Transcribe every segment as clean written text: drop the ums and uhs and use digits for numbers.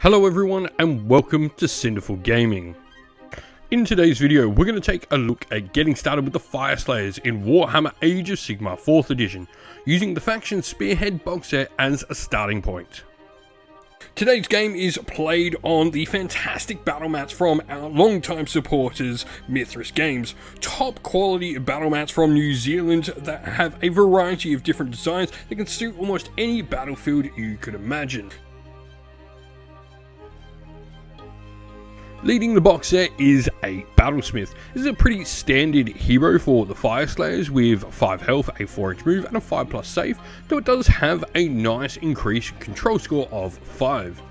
Hello everyone and welcome to Cinderful Gaming. In today's video we're going to take a look at getting started with the Fyreslayers in Warhammer Age of Sigmar 4th edition, using the faction Spearhead box set as a starting point. Today's game is played on the fantastic battle mats from our longtime supporters Mithras Games. Top quality battle mats from New Zealand that have a variety of different designs that can suit almost any battlefield you could imagine. Leading the box set is a Battlesmith. This is a pretty standard hero for the Fyreslayers with 5 health, a 4-inch move and a 5+ save, though it does have a nice increased control score of 5.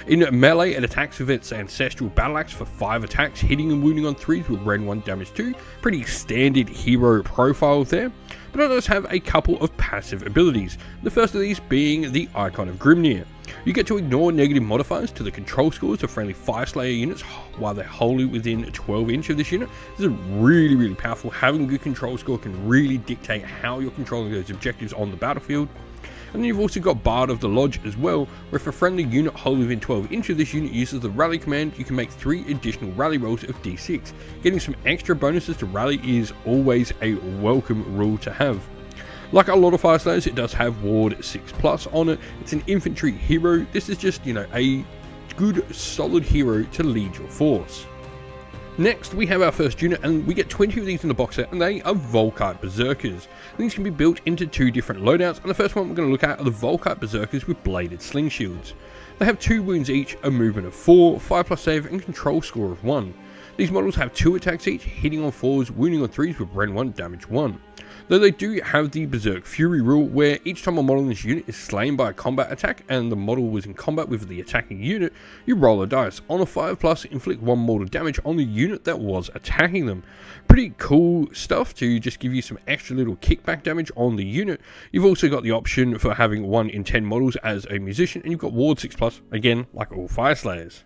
In melee, it attacks with its ancestral battle axe for 5 attacks, hitting and wounding on 3s with Ren 1 damage 2. Pretty standard hero profile there, but it does have a couple of passive abilities. The first of these being the Icon of Grimnir. You get to ignore negative modifiers to the control scores of friendly Fyreslayer units while they're wholly within 12 inch of this unit. This is really powerful. Having a good control score can really dictate how you're controlling those objectives on the battlefield. And then you've also got Bard of the Lodge as well, where if a friendly unit wholly within 12 inch of this unit uses the rally command, you can make 3 additional rally rolls of d6. Getting some extra bonuses to rally is always a welcome rule to have. Like a lot of Fyreslayers, it does have Ward 6+ on it. It's an infantry hero. This is just, a good solid hero to lead your force. Next, we have our first unit, and we get 20 of these in the box set, and they are Volkite Berserkers. These can be built into 2 different loadouts, and the first one we're going to look at are the Volkite Berserkers with bladed sling shields. They have 2 wounds each, a movement of 4, 5+ save, and control score of 1. These models have 2 attacks each, hitting on 4s, wounding on 3s with Ren 1 damage 1. Though they do have the Berserk Fury rule, where each time a model in this unit is slain by a combat attack and the model was in combat with the attacking unit, you roll a dice. On a 5+, inflict 1 mortal damage on the unit that was attacking them. Pretty cool stuff to just give you some extra little kickback damage on the unit. You've also got the option for having 1 in 10 models as a musician, and you've got Ward 6+, again, like all Fyreslayers.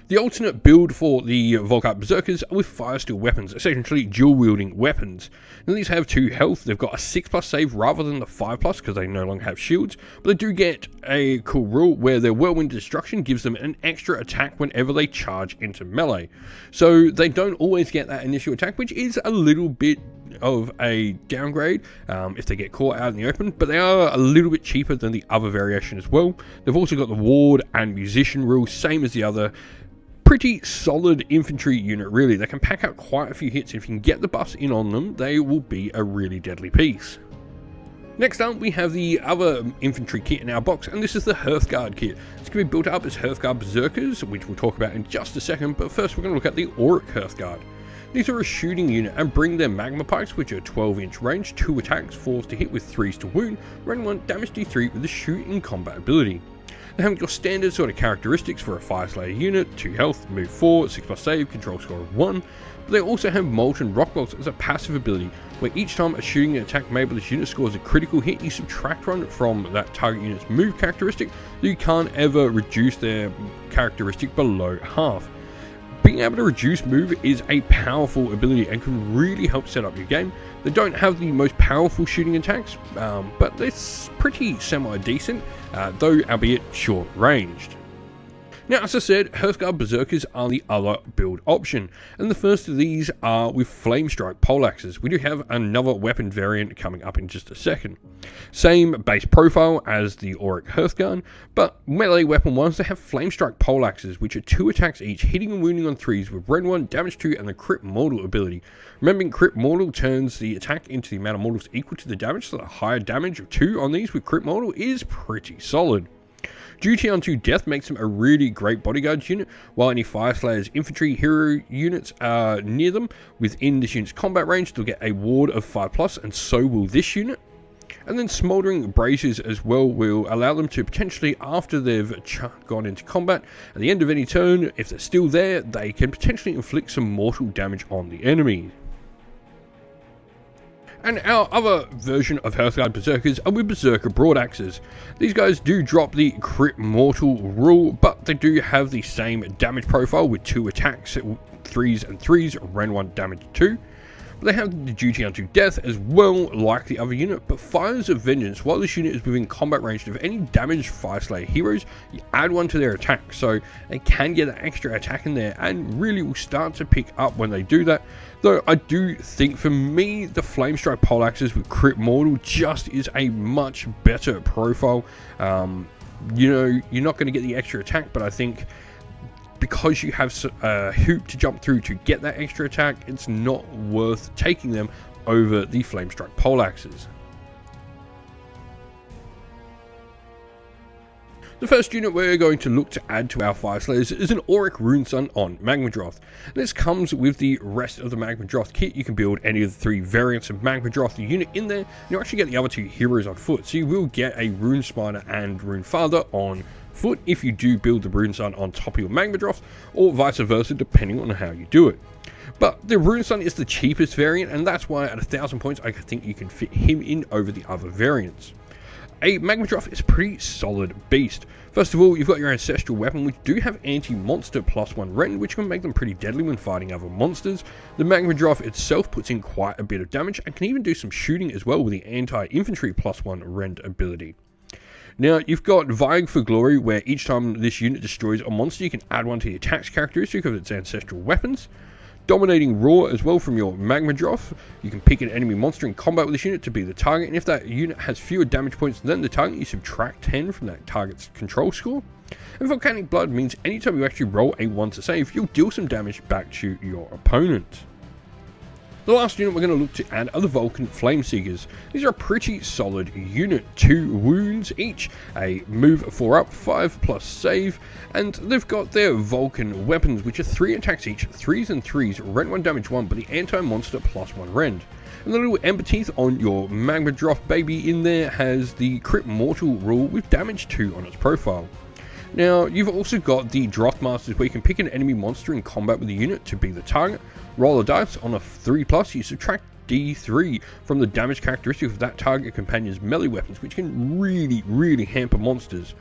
The alternate build for the Volkite Berserkers are with fire steel weapons, essentially dual wielding weapons. Now these have 2 health, they've got a 6+ save rather than the 5+ because they no longer have shields, but they do get a cool rule where their Whirlwind Destruction gives them an extra attack whenever they charge into melee. So they don't always get that initial attack, which is a little bit of a downgrade if they get caught out in the open, but they are a little bit cheaper than the other variation as well. They've also got the Ward and Musician rule, same as the other. Pretty solid infantry unit really. They can pack out quite a few hits. If you can get the buffs in on them, they will be a really deadly piece. Next up, we have the other infantry kit in our box, and this is the Hearthguard kit. It's going to be built up as Hearthguard Berserkers, which we'll talk about in just a second, but first we're going to look at the Auric Hearthguard. These are a shooting unit and bring their magma pikes, which are 12-inch range, 2 attacks, 4s to hit with 3s to wound, Ren 1 damage d3 with the shoot in combat ability. They have your standard sort of characteristics for a Fyreslayer unit: 2 health, move 4, 6+ save, control score of 1, but they also have Molten Rock Bolts as a passive ability, where each time a shooting attack made by this unit scores a critical hit, you subtract 1 from that target unit's move characteristic, so you can't ever reduce their characteristic below half. Being able to reduce move is a powerful ability and can really help set up your game. They don't have the most powerful shooting attacks, but it's pretty semi-decent, though albeit short-ranged. Now, as I said, Hearthguard Berserkers are the other build option, and the first of these are with Flamestrike poleaxes. We do have another weapon variant coming up in just a second. Same base profile as the Auric Hearthguard, but melee weapon-wise they have Flamestrike poleaxes, which are 2 attacks each, hitting and wounding on 3s with Ren 1, damage 2 and the Crit Mortal ability. Remembering Crit Mortal turns the attack into the amount of mortals equal to the damage, so the higher damage of 2 on these with Crit Mortal is pretty solid. Duty unto death makes them a really great bodyguards unit, while any Fyreslayers infantry hero units are near them within this unit's combat range, they'll get a ward of 5+, and so will this unit. And then Smouldering Braziers as well will allow them to potentially, after they've gone into combat, at the end of any turn, if they're still there, they can potentially inflict some mortal damage on the enemy. And our other version of Hearthguard Berserkers are with Berserker Broadaxes. These guys do drop the Crit Mortal rule, but they do have the same damage profile with 2 attacks, 3s and 3s, Ren 1 damage 2. They have the duty unto death as well, like the other unit, but Fires of Vengeance, while this unit is within combat range of any damaged Fyreslayer heroes, you add one to their attack, so they can get an extra attack in there and really will start to pick up when they do that. Though I do think for me the Flamestrike Poleaxes with Crit Mortal just is a much better profile. You know, you're not going to get the extra attack, but I think because you have a hoop to jump through to get that extra attack, it's not worth taking them over the Flamestrike Poleaxes. The first unit we're going to look to add to our Fyreslayers is an Auric Runesun on Magmadroth. This comes with the rest of the Magmadroth kit. You can build any of the 3 variants of Magmadroth unit in there, and you actually get the other 2 heroes on foot. So you will get a Rune Spider and Rune Father on foot if you do build the Runesun on top of your Magmadroth, or vice versa depending on how you do it. But the Runesun is the cheapest variant, and that's why at 1,000 points I think you can fit him in over the other variants. A Magmadroth is a pretty solid beast. First of all, you've got your Ancestral Weapon, which do have anti-monster +1 rend, which can make them pretty deadly when fighting other monsters. The Magmadroth itself puts in quite a bit of damage, and can even do some shooting as well with the anti-infantry +1 rend ability. Now, you've got Vying for Glory, where each time this unit destroys a monster, you can add one to the attack's characteristic of its Ancestral Weapons. Dominating Roar as well from your Magmadroth. You can pick an enemy monster in combat with this unit to be the target, and if that unit has fewer damage points than the target, you subtract 10 from that target's control score. And Volcanic Blood means anytime you actually roll a 1 to save, you'll deal some damage back to your opponent. The last unit we're going to look to add are the Vulcan Flameseekers. These are a pretty solid unit, 2 wounds each, a move 4 up, 5+ save, and they've got their Vulcan weapons, which are 3 attacks each, 3s and 3s, rend 1, damage 1, but the anti-monster +1 rend. And the little Ember Teeth on your Magmadroth baby in there has the Crit Mortal rule with damage 2 on its profile. Now, you've also got the Drothmasters, where you can pick an enemy monster in combat with the unit to be the target, roll a dice. On a 3+, you subtract D3 from the damage characteristic of that target companion's melee weapons, which can really hamper monsters.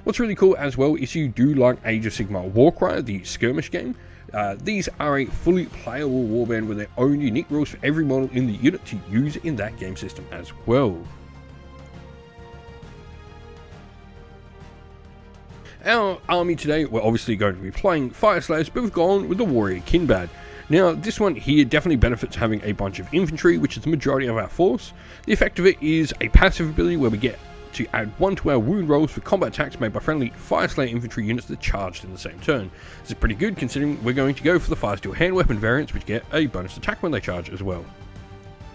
What's really cool as well is you do like Age of Sigmar Warcry, the skirmish game. These are a fully playable warband with their own unique rules for every model in the unit to use in that game system as well. Our army today, we're obviously going to be playing Fyreslayers, but we've gone with the Warrior Kinbad. Now, this one here definitely benefits having a bunch of infantry, which is the majority of our force. The effect of it is a passive ability where we get to add 1 to our wound rolls for combat attacks made by friendly Fyreslayer infantry units that charged in the same turn. This is pretty good considering we're going to go for the Firesteel hand weapon variants, which get a bonus attack when they charge as well.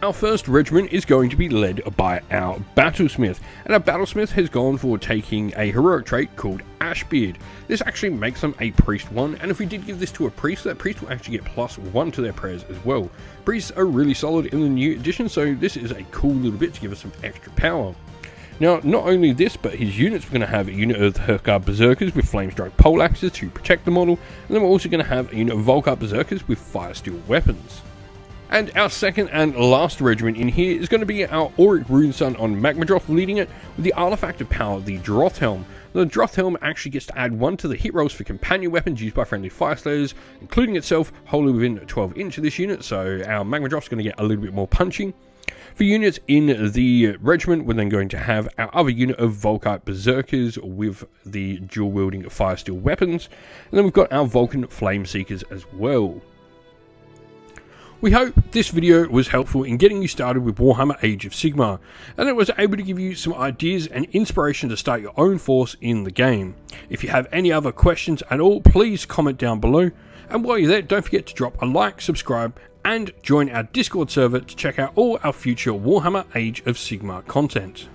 Our first regiment is going to be led by our Battlesmith, and our Battlesmith has gone for taking a heroic trait called Ashbeard. This actually makes them a priest 1, and if we did give this to a priest, that priest will actually get +1 to their prayers as well. Priests are really solid in the new edition, so this is a cool little bit to give us some extra power. Now, not only this, but his units, we're going to have a unit of Hurkar Berserkers with Flamestrike Poleaxes to protect the model, and then we're also going to have a unit of Volkar Berserkers with Firesteel weapons. And our second and last regiment in here is going to be our Auric Runesun on Magmadroth, leading it with the artifact of power, the Droth Helm. The Droth Helm actually gets to add 1 to the hit rolls for companion weapons used by friendly Fyreslayers, including itself wholly within 12 inch of this unit, so our Magmadroth's going to get a little bit more punchy. For units in the regiment, we're then going to have our other unit of Volkite Berserkers with the dual-wielding Firesteel weapons, and then we've got our Vulcan Flameseekers as well. We hope this video was helpful in getting you started with Warhammer Age of Sigmar, and it was able to give you some ideas and inspiration to start your own force in the game. If you have any other questions at all, please comment down below, and while you're there, don't forget to drop a like, subscribe, and join our Discord server to check out all our future Warhammer Age of Sigmar content.